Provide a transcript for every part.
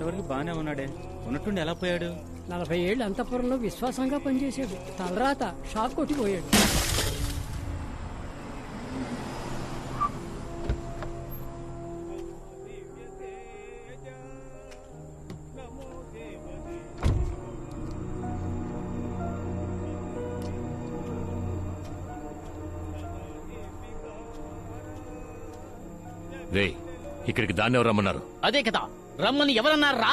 ఇంతవరకు బానే ఉన్నాడే, ఉన్నట్టుండి ఎలా పోయాడు? 40 ఏళ్ళు అంతఃపురంలో విశ్వాసంగా పనిచేశాడు. తలరాత షాక్ కొట్టిపోయాడు. రే, ఇక్కడికి దాన్ని ఎవరు రమ్మన్నారు? అదే కదా రమ్మని ఎవరన్నారా?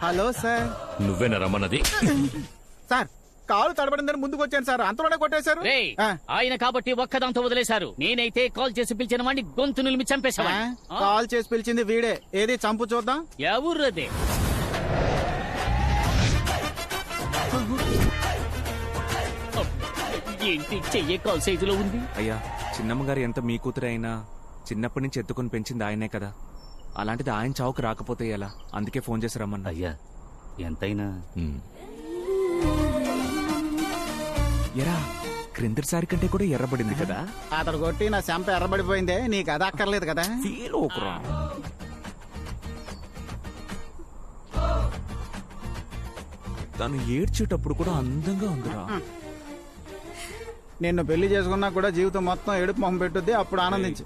Hello sir. నువ్వేనా రమ్మన్నది? సార్ కాలు తడబడిందని ముందుకు వచ్చాను సార్, అంతలోనే కొట్టేశారు. ఆయన కాబట్టి ఒక్కదాంతో వదిలేశారు. నేనైతే కాల్ చేసి పిలిచిన వాడిని గొంతు నిలిమి చంపేశావా? కాల్ చేసి పిలిచింది వీడే. ఏది చంపు చూద్దాం. ఎవరదే? ఏంటి చెయ్యే కాల్ సైజులో ఉంది? అయ్యా, చిన్నమ్మగారు ఎంత మీ కూతురు అయినా చిన్నప్పటి నుంచి ఎత్తుకుని పెంచింది ఆయనే కదా. అలాంటిది ఆయన చావుకు రాకపోతే ఎలా? అందుకే ఫోన్ చేసి రమ్మన్నా. అయ్యా ఎంతైనా ఎరా, క్రిందటిసారి కంటే కూడా ఎర్రబడింది కదా. అతడు కొట్టి నా చెంప ఎర్రబడిపోయిందే, నీకు అది అక్కర్లేదు కదా. ఫీల్ ఓకురా. తను ఏడ్చేటప్పుడు కూడా అందంగా ఉందిరా. నిన్ను పెళ్లి చేసుకున్నా కూడా జీవితం మొత్తం ఏడుపు మొహం పెట్టుద్ది, అప్పుడు ఆనందించు.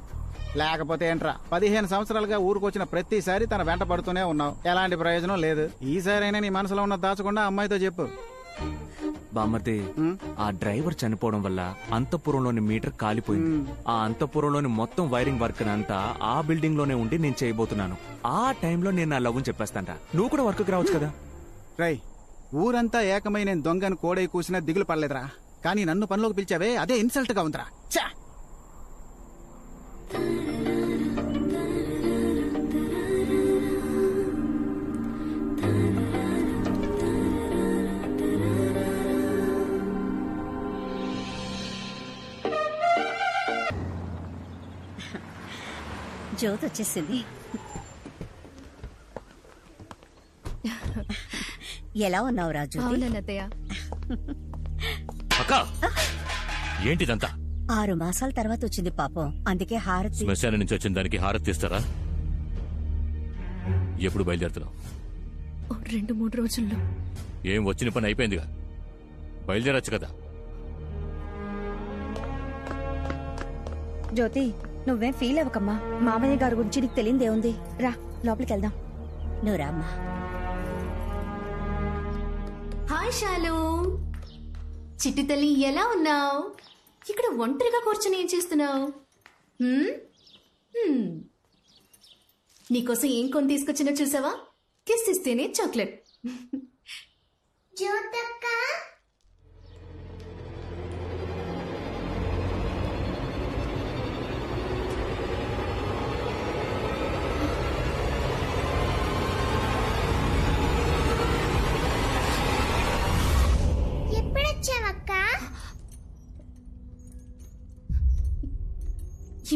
లేకపోతే ఏంట్రా, 15 సంవత్సరాలుగా ఊరుకొచ్చిన ప్రతిసారి తన వెంట పడుతూనే ఉన్నావు. ఎలాంటి ప్రయోజనం లేదు. ఈసారైనా నీ మనసులో ఉన్న దాచకుండా అమ్మాయితో చెప్పు. బామ్మర్ది, ఆ డ్రైవర్ చనిపోవడం వల్ల అంతఃపురంలోని మీటర్ కాలిపోయింది. ఆ అంతఃపురంలోని మొత్తం వైరింగ్ వర్క్ అంతా ఆ బిల్డింగ్ లోనే ఉండి నేను చేయబోతున్నాను. ఆ టైంలో నేను నా లవ్వుని చెప్పేస్తాను. నువ్వు కూడా వర్క్ రావచ్చు కదా. రై, ఊరంతా ఏకమై నేను దొంగను కోడై కూసినా దిగులు పడలేదురా. కానీ నన్ను పనిలోకి పిలిచావే, అదే ఇన్సల్ట్ గా ఉందిరా. ఛా! జ్యోతి వచ్చేసింది. ఎలా ఉన్నావు రాజు? అక్క, ఏంటిదంతా? 6 మాసాల తర్వాత వచ్చింది పాపం, అందుకే హారతి. శ్మశానం నుంచి వచ్చిన దానికి హారతి తీస్తారా? ఎప్పుడు బయలుదేరుతున్నావు? 2-3 రోజుల్లో. ఏం వచ్చిన పని అయిపోయిందిగా, బయలుదేరచ్చు కదా. జ్యోతి, నువ్వేం ఫీల్ అవ్వకమ్మా. మామయ్య గారి గురించి నీకు తెలియదేముంది. రా, లోపలికి వెళ్దాం. నువ్వు రామ్మా. హాయ్ శాలు, చిట్టి తల్లి ఎలా ఉన్నావు? ఇక్కడ ఒంటరిగా కూర్చొని ఏం చేస్తున్నావు? నీకోసం ఏం కొని తీసుకొచ్చినా చూసావా? కిస్ ఇస్తేనే చాక్లెట్.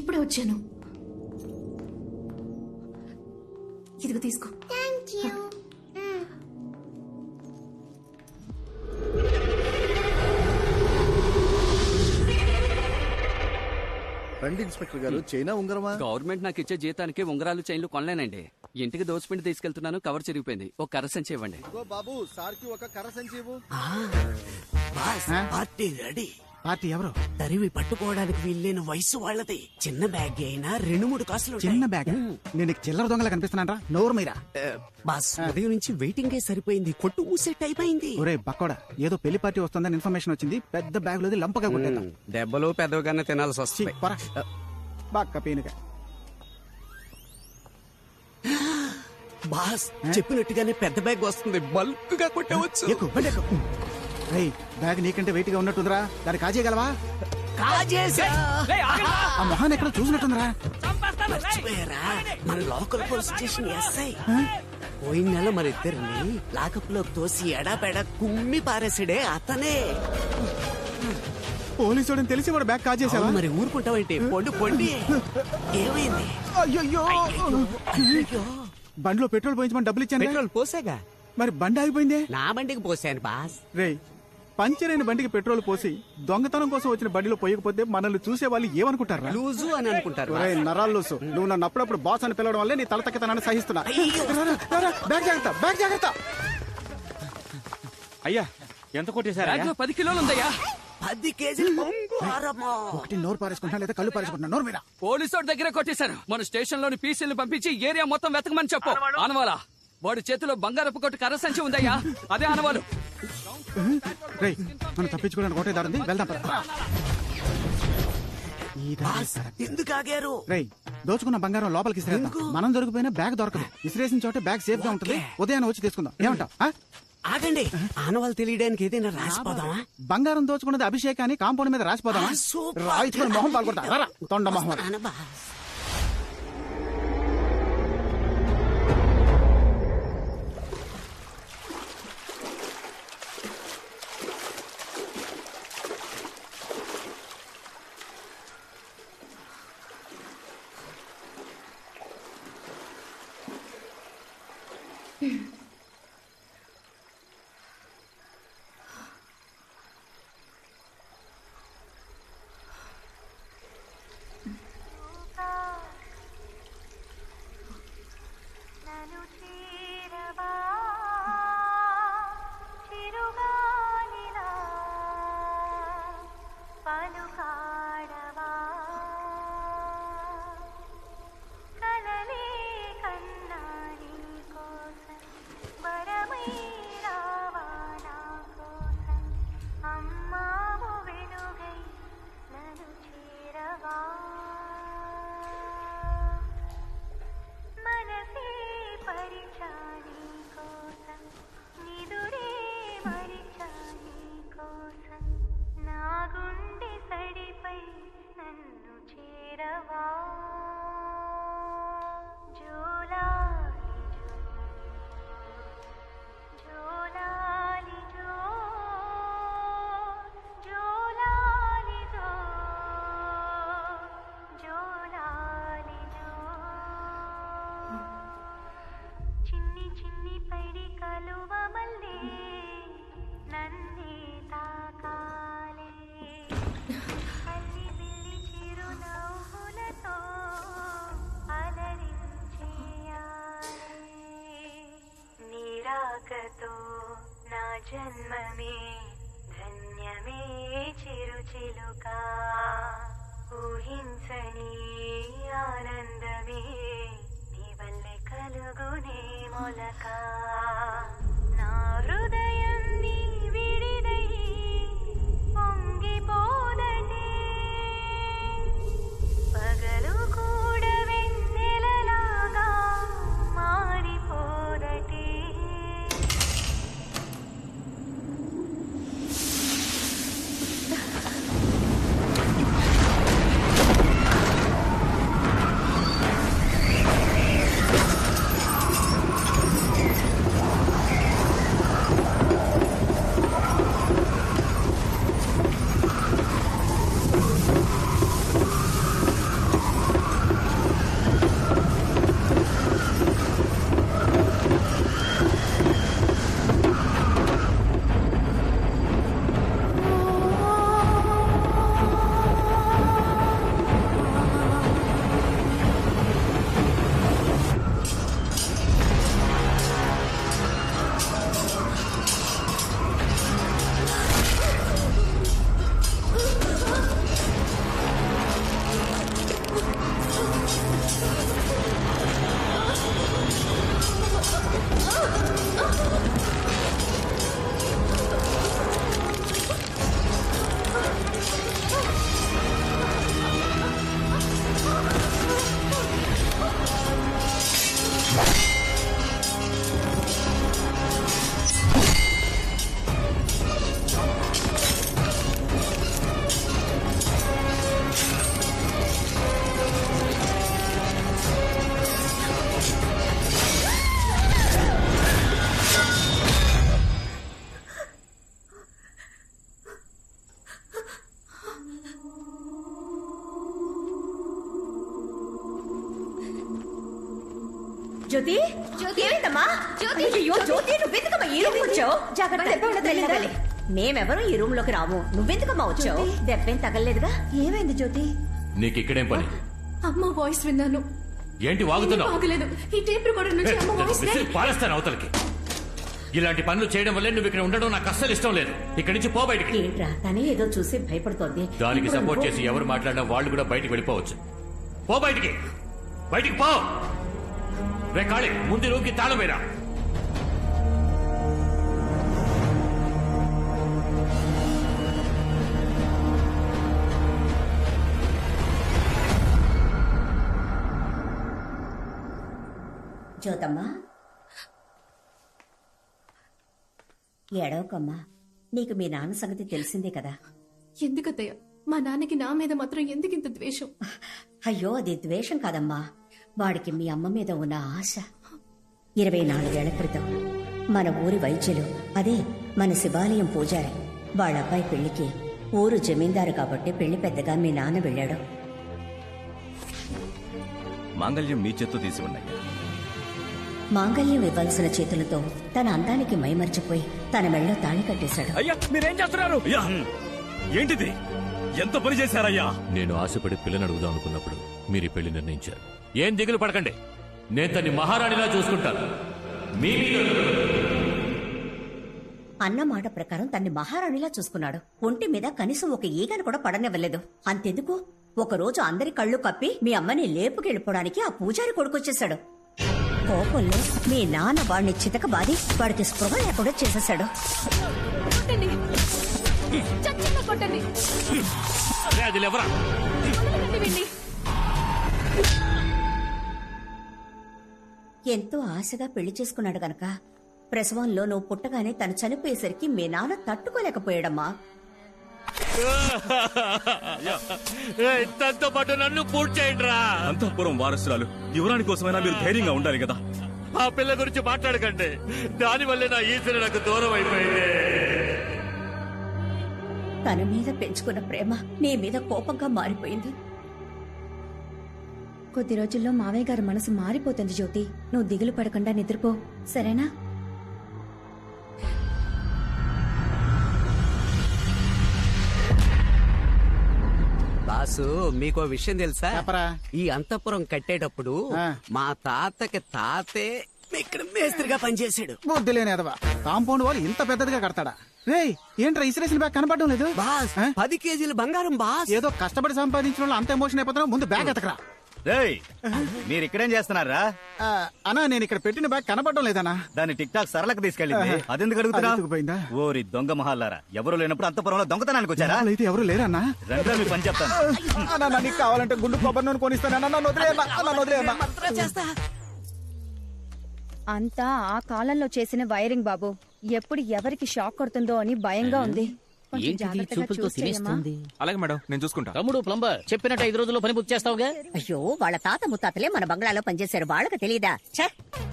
ఇప్పుడే వచ్చాను. ఇదిగో తీసుకో. రండి ఇన్స్పెక్టర్ గారు. చైనా ఉంగరమా? గవర్నమెంట్ నాకు ఇచ్చే జీతానికి ఉంగరాలు చైన్లు కొనలేనండి. ఇంటికి దోచిపిండి తీసుకెళ్తున్నాను, కవర్ చిరిగిపోయింది. ఒక కర్ర సంచి ఇవ్వండి. బాబు, సార్కి ఒక కర్ర సంచి ఇవ్వు. Party ready. పార్టీ ఎవరు? తరివి పట్టుకోవడానికి వీల్లేని వయసు వాళ్ళది. చిన్న బ్యాగ్ అయినా 2-3 కాసులు. చిన్న బ్యాగ్? నేను చిల్లర దొంగలా కనిపిస్తున్నారా? నోరు మీరా. బాస్, ఉదయం నుంచి వెయిటింగే సరిపోయింది. కొట్టు మూసే టైం అయింది. ఒరే బక్కోడా, ఏదో పెళ్లి పార్టీ వస్తుందని ఇన్ఫర్మేషన్ వచ్చింది. పెద్ద బ్యాగ్ లోది లంపగా కొట్టేద్దాం. దెబ్బలు పెద్దగానే తినాల్సి వస్తుంది. బాక్క పీనుగా. బాస్ చెప్పినట్టుగానే పెద్ద బ్యాగ్ వస్తుంది. బల్క్ గా కొట్టవచ్చు. బ్యాగ్ నీకంటే వెయిట్ గా ఉన్నట్టుందిరా, దాన్ని కాజేయగలవా? ఆ మొహాన్ని ఎక్కడ చూసినట్టుందిరా. మన లోకల్ పోలీస్ స్టేషన్ ఎస్ఐ పోయిన నెల మన ఇద్దరిని లాకప్ లోకి తోసి ఎడాపెడ కుమ్మి పారేసాడే అతనే. పోలీసుడని తెలిసి వాడు బ్యాగ్ కాజేసావా? మరి ఊరుకుంటావంటే పొండి పొండి. ఏమైంది? అయ్యో, బండిలో పెట్రోల్ పోయించమని డబ్బులు ఇచ్చాను. పెట్రోల్ పోసాగా. మరి బండి ఆగిపోయిందే. నా బండికి పోసాను బాస్. రేయ్, పంచర్ అయిన బండికి పెట్రోల్ పోసి దొంగతనం కోసం వచ్చిన బండిలో పోయకపోతే మనల్ని చూసే వాళ్ళు ఏమనుకుంటారు? లూజు అని అనుకుంటారు. నరాలు లూసు. నువ్వు నన్ను అప్పుడప్పుడు బాస్ అని పిలవడం వల్లే నీ తల తక్కతనాన్ని సహిస్తున్నా. బ్యాగ్ జాగ్రత్త, బ్యాగ్ జాగ్రత్త. అయ్యా ఎంత కొట్టేశారా? బ్యాగ్లో 10 కిలోలు ఉందయ్యా. 10 కేజీలు బంగారమా? ఒకటి నోరు పారేసుకుంటున్నా లేదా కళ్ళు పారేసుకుంటున్నా? నోరు మీద. పోలీసు వాడి దగ్గర కొట్టేశారు. మన స్టేషన్ లోని పీసీలను పంపించి ఏరియా మొత్తం వెతకమని చెప్పు. ఆనవాలా వాడి చేతిలో బంగారపు కొట్టు కర్ర సంచి ఉందయ్యా, అదే ఆనవాలు. రేయ్, మనం తప్పించుకోవడానికి ఒకటే దారి ఉంది, వెళ్దాం పద. ఎందుకు ఆగారు? రేయ్, దోచుకున్న బంగారం లోపలికి ఇసిరేద్దాం. మనం దొరికిపోయినా బ్యాగ్ దొరకదు. ఇసిరేసిన చోటే బ్యాగ్ సేఫ్ గా ఉంటుంది. ఉదయాన్నే వచ్చి తీసుకుందాం. ఏమంటావ్? ఆగండి, ఆనవాళ్ళు తెలియడానికి ఏదైనా రాసిపోదామా? బంగారం దోచుకున్నది అభిషేక్ అని కాంపౌండ్ మీద రాసిపోదామా? రాయించుకుని మొహం పాల్గొడతా. తొండ మొహం. జన్మమే ధన్యమే చిరుచిలుక ఊహించని ఆనందమే నీ వల్లే కలుగునే మొలక నా హృదయం నీ విడిదై పొంగిపోదటే పగలు కూడా వెన్నెలలాగా మారిపోదటే జ్యోతి జ్యోతి ఏమైందమ్మా? జ్యోతి అయ్యో జ్యోతి నువ్వు వెతుకమ్మా, ఏం వచ్చావు? జాగ్రత్త. మేమెవరూ ఈ రూమ్ లోకి రాము. నువ్వెందుకమ్మా వచ్చావు? దెబ్బేం తగలలేదుగా? ఏమైంది జ్యోతి? నీకు ఇక్కడేం పని? అమ్మ వాయిస్ విన్నాను. ఏంటి వాగుతున్నావు? ఆగలేదు. ఈ టేప్ రికార్డర్ నుంచి అమ్మ వాయిస్ విసిరి పారేస్తాను అవతలకి. ఇలాంటి పనులు చేయడం వల్లే నువ్వు ఇక్కడ ఉండడం నాకు అస్సలు ఇష్టం లేదు. ఇక్కడి నుంచి పో బయటికి. ఏంట్రా తనే ఏదో చూసి భయపడుతోంది. దానికి సపోర్ట్ చేసి ఎవరు మాట్లాడినా వాళ్ళు కూడా బయటికి వెళ్ళిపోవచ్చు. పో బయటికి, బయటికి పో. రే కాళీ, ముందు రూమ్కి తాళం వేరా. జ్యోతమ్మా, ఏడవకమ్మా. నీకు మీ నాన్న సంగతి తెలిసిందే కదా. ఎందుకత్తయ్య మా నాన్నకి నా మీద మాత్రం ఎందుకింత ద్వేషం? అయ్యో, అది ద్వేషం కాదమ్మా. వాడికి మీ అమ్మ మీద ఉన్న ఆశ. 24 ఏళ్ల క్రితం మన ఊరి వైద్యులు, అదే మన శివాలయం పూజారి, వాళ్ళ అబ్బాయి పెళ్లికి ఊరు జమీందారు కాబట్టి పెళ్లి పెద్దగా మీ నాన్న వెళ్ళాడు. మాంగళ్యం మీ చేత్తో తీసి ఉన్నాయి. మాంగళ్యం ఇవ్వాల్సిన చేతులతో తన అందానికి మైమర్చిపోయి తన మెళ్ళో తాళి కట్టేశాడు. అయ్యా మీరేం చేస్తున్నారు? ఏంటిది? ఎంత పని చేశారయ్యా? నేను ఆశపడి పిల్లని అడుగుదాం అనుకున్నప్పుడు మీరు ఈ పెళ్లి నిర్ణయించారు. ఏం దిగులు పడకండి, నేను తన్ని మహారాణిలా చూసుకుంటాను. అన్న మాట ప్రకారం తన్ని మహారాణిలా చూసుకున్నాడు. ఒంటి మీద కనీసం ఒక ఈగను కూడా పడనివ్వలేదు. అంతెందుకు, ఒకరోజు అందరి కళ్ళు కప్పి మీ అమ్మని లేపుకెళ్ళిపోవడానికి ఆ పూజారి కొడుకొచ్చేశాడు. కోపంలో మీ నాన్న వాడిని చితకబాది వాడికి స్పృహ లేకుండా చేసేశాడు. ఎంతో ఆశగా పెళ్లి చేసుకున్నాడు గనక ప్రసవంలో నువ్వు పుట్టగానే తను చనిపోయేసరికి మీ నాన్న తట్టుకోలేకపోయాడమ్మా. తనతో పాటు నన్ను పూర్తి చేయండి రా. అంతఃపురం వారసురాలు యువరాణి కోసమైనా మీరు ధైర్యంగా ఉండాలి కదా. ఆ పిల్ల గురించి మాట్లాడకండి, దానివల్లే నా ఈశ్వరు నాకు దూరం అయిపోయింది. తన మీద పెంచుకున్న ప్రేమ నీ మీద కోపంగా మారిపోయింది. కొద్ది రోజుల్లో మావయ్య గారి మనసు మారిపోతుంది జ్యోతి. నువ్వు దిగులు పడకుండా నిద్రపో, సరేనా? బాసు, మీకో విషయం తెలుసా? ఈ అంతఃపురం కట్టేటప్పుడు మా తాతకి తాతే ఇక్కడ మేస్త్రిగా పనిచేశాడు. బుద్ధి లేని ఎదవా, కాంపౌండ్ వాళ్ళు ఇంత పెద్దదిగా కడతాడా? రేయ్, ఏంట్రా ఇసిరేసిన బ్యాగ్ కనపడడం లేదు? బాస్, 10 కేజీల బంగారం బాస్. ఏదో కష్టపడి సంపాదించిన వాళ్ళు అంత ఎమోషన్ అయిపోతున్నా. ముందు బ్యాగ్ ఎతకరా. రేయ్, మీరు ఇక్కడేం చేస్తున్నారా? అన్నా, నేను ఇక్కడ పెట్టిన బ్యాగ్ కనపడడం లేదన్నా. దాన్ని టిక్ టాక్ సరళకు తీసుకెళ్ళింది. అదెందుకు అడుగుతున్నా? ఓరి దొంగ మహాలారా, ఎవరు లేనప్పుడు అంతపురంలో దొంగతనానికి వచ్చారా? అయితే ఎవరు లేరన్నా. రండి, మీ పని చెప్తాను. అన్నా, నీకు కావాలంటే గుండు కొబ్బరి నూనె కొనిస్తాను. అంతా ఆ కాలంలో చేసిన వైరింగ్ బాబు. ఎప్పుడు ఎవరికి షాక్ కొడుతుందో అని భయంగా ఉంది. అలాగే మేడం, నేను చూసుకుంటా. తమ్ముడు ప్లంబర్ చెప్పినట్టు 5 రోజుల్లో పని పూర్తి చేస్తావుగా? అయ్యో, వాళ్ళ తాత ముత్తాతలే మన బంగ్లాలో పనిచేశారు, వాళ్ళకి తెలీదా?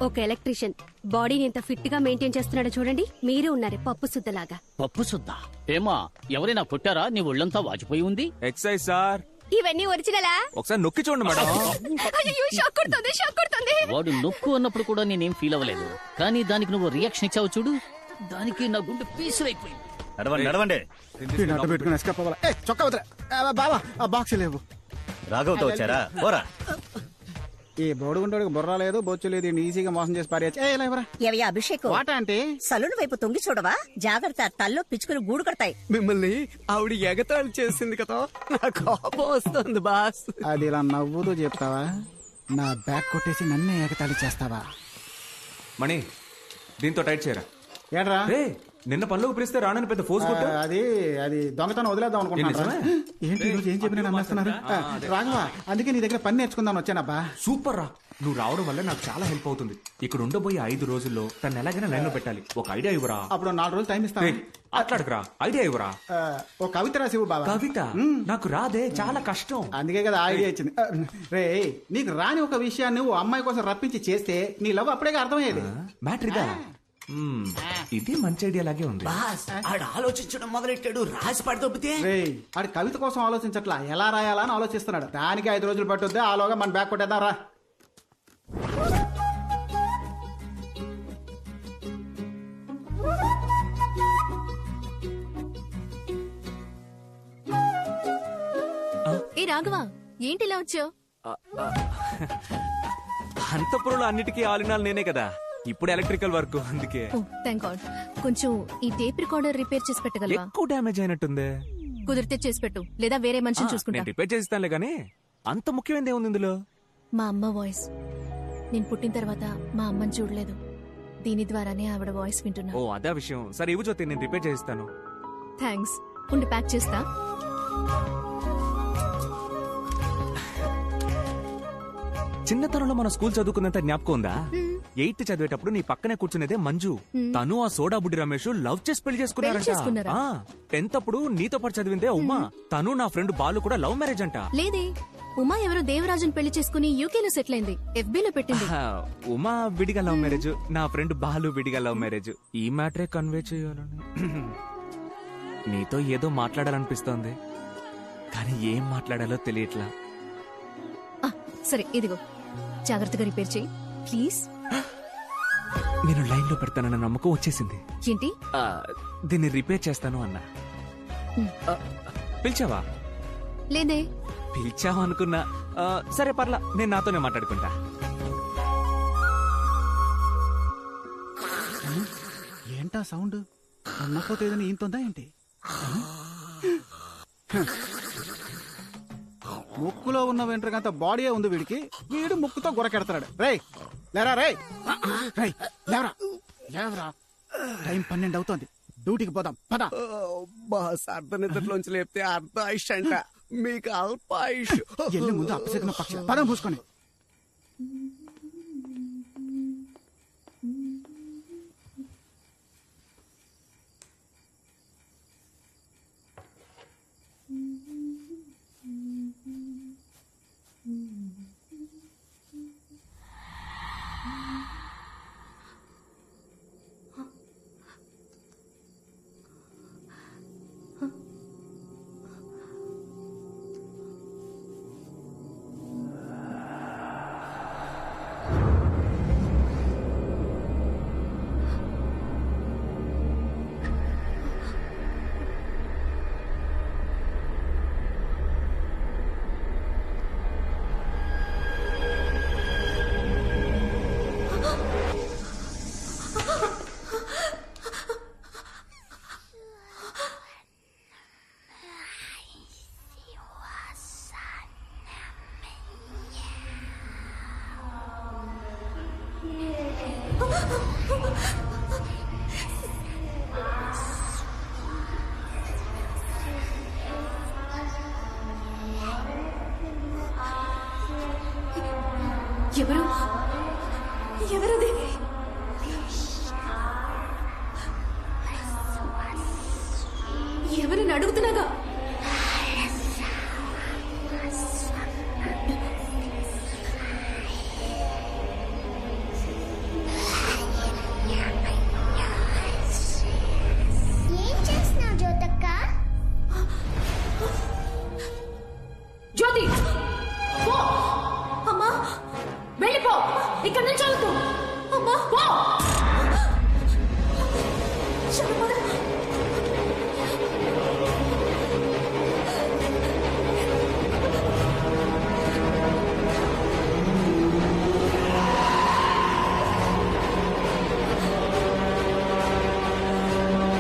ఒక ఎలక్ట్రీషియన్ బాడీని ఎంత ఫిట్ గా మెయింటైన్ చేస్తున్నాడో చూడండి. మీరు ఉన్నారు పప్పు సుద్దలాగా. పప్పు సుద్దా? ఏమా, ఎవరైనా కొట్టారా? నీ ఒళ్ళంతా వాచిపోయి ఉంది. Excise sir. ఇవన్నీ ఒరిజినలా? ఒకసారి నొక్కి చూడండి మేడం. షాక్ కొడుతుంది, షాక్ కొడుతుంది. వాడు నొక్కు అన్నప్పుడు కూడా నేనేం ఫీల్ అవ్వలేదు, కానీ దానికి నువ్వు రియాక్షన్ ఇచ్చావు చూడు, దానికి నా గుండె పీసులైపోయింది. నడవండి. చొక్కా వదిలే బావా, ఆ బాక్స్ లేవు. రాఘవతో వచ్చారా? పోరా. ఈ బోడుగుంటోడికి బుర్ర లేదు, బొచ్చు లేదు, ఈజీగా మోసం చేసి పారేయచ్చు. ఏవయ్యా అభిషేక్, అంటే సలూన్ వైపు తొంగి చూడవా? జాగ్రత్త, తల్లో పిచ్చుకుని గూడు కడతాయి. మిమ్మల్ని ఆవిడ ఎగతాళి చేసింది కదా, నా కోపం వస్తుంది బాస్. అది ఇలా నవ్వుతూ చెప్తావా? నా బ్యాగ్ కొట్టేసి నన్నే ఎగతాళి చేస్తావా? మణి, దీంతో టైట్ చేయరా. ఏడ్రా, నిన్న పనులకు పిలిస్తే రానని పెద్ద ఫోర్స్ కొట్టా. అది దొంగతనం వదిలేద్దాం అనుకుంటున్నా. ఏంటి ఈరోజు ఏం చెప్పినా నమ్మేస్తున్నారు? రాఘవా, అందుకే నీ దగ్గర పని నేర్చుకుందాం వచ్చానబ్బా. సూపర్ రా, నువ్వు రావడం వల్ల నాకు చాలా హెల్ప్ అవుతుంది. ఇక్కడ ఉండబోయే 5 రోజుల్లో తను ఎలాగైనా లైన్ లో పెట్టాలి. ఒక ఐడియా ఇవ్వరా? అప్పుడు 4 రోజులు టైం ఇస్తాను. అట్లాడుకురా, ఐడియా ఇవ్వరా? ఒక కవిత రాసివు బాబా. కవిత? నాకు రాదే, చాలా కష్టం. అందుకే కదా ఐడియా ఇచ్చింది. రే, నీకు రాని ఒక విషయాన్ని నువ్వు అమ్మాయి కోసం రప్పించి చేస్తే నీ లవ్ అప్పుడే అర్థమయ్యేది. మ్యాటర్ ఇదా? ఇది మంచి ఐడియా లాగే ఉంది. బాస్, ఆడు ఆలోచించడం మొదలెట్టాడు, రాసి పడదొబ్బితే. ఆడు కవిత కోసం ఆలోచించట్లా, ఎలా రాయాలా అని ఆలోచిస్తున్నాడు. దానికి 5 రోజులు పట్టుద్ది. ఆలోగా మన బ్యాగ్ కొట్టేద్దాం రా. ఏ రాఘవా, ఏంటి ఇలా వచ్చావు? అంతపురంలో అన్నిటికీ ఆలినాలు నేనే కదా, ఇప్పుడు ఎలక్ట్రికల్ వర్క్ అందుకే. Thank God. కొంచెం ఈ టేప్ రికార్డర్ రిపేర్ చేసి పెట్టగలవా? ఎక్కువ డ్యామేజ్ అయినట్టుంది. కుదిరితే చేసి పెట్టు, లేదా వేరే మనిషిని చూసుకుంటా. నేను రిపేర్ చేస్తానులే గానీ అంత ముఖ్యమైనది ఏముంది ఇందులో? మా అమ్మ వాయిస్. నేను పుట్టిన తర్వాత మా అమ్మని చూడలేదు, దీని ద్వారానే ఆవిడ వాయిస్ వింటున్నా. ఓ అదే విషయం. సరే ఇవ్వు జ్యోతి, నేను రిపేర్ చేస్తాను. థ్యాంక్స్. ఉండి ప్యాక్ చేస్తా. చిన్నతనంలో మన స్కూల్ చదువుకున్నంత జ్ఞాపకం ఉందా? 8th చదివేటప్పుడు నీ పక్కనే కూర్చునేదే మంజు. తను ఆ సోడా బుడ్డి రమేష్ లవ్ చేసి పెళ్లి చేసుకున్నారంట. 10th అప్పుడు నీతో పాటు చదివిందే ఉమా, తను నా ఫ్రెండ్ బాలు కూడా లవ్ మ్యారేజ్ అంట. లేదే, ఉమా ఎవరో దేవరాజుని పెళ్లి చేసుకుని యూకేలో సెటిల్ అయింది. FB లో పెట్టింది. ఉమా విడిగా లవ్ మ్యారేజ్, నా ఫ్రెండ్ బాలు విడిగా లవ్ మ్యారేజ్. ఈ మ్యాటరే కన్వే చేయాలని నీతో ఏదో మాట్లాడాలనిపిస్తోంది, కానీ ఏం మాట్లాడాలో తెలియట్లా. సరే ఇదిగో, జాగ్రత్తగా రిపేర్ చేయి ప్లీజ్. నేను లైన్ లో పెడతానన్న నమ్మకం వచ్చేసింది. ఏంటి? దీన్ని రిపేర్ చేస్తాను అన్నా. పిలిచావా? లేదే. పిలిచావా అనుకున్నా. సరే పర్లా, నేను నాతోనే మాట్లాడుకుంటా. ఏంటా సౌండ్? అన్నపోతే ఏదైనా ఈంతుందా ఏంటి? ముక్కులో ఉన్న వెంట్రుకంత బాడీయే ఉంది వీడికి, వీడు ముక్కుతో గురకెడతాడు. రేయ్ లేరా, రేయ్ లేవరా, లేవరా, టైం 12 అవుతోంది, డ్యూటీకి పోదాం పద. బాస్ అర్ధ నిద్రలోంచి లేపితే అర్ధ ఆయుష్ అంట, మీకు అల్ప ఆయుష్. ఎల్లి ముందు అప్పసెకిన పక్షి పదం పూసుకొని. ఎవరు? ఎవరది? ఎవరిని అడుగుతున్నాగా? ఏం చేస్తున్నావు జ్యోతక్క? జ్యోతి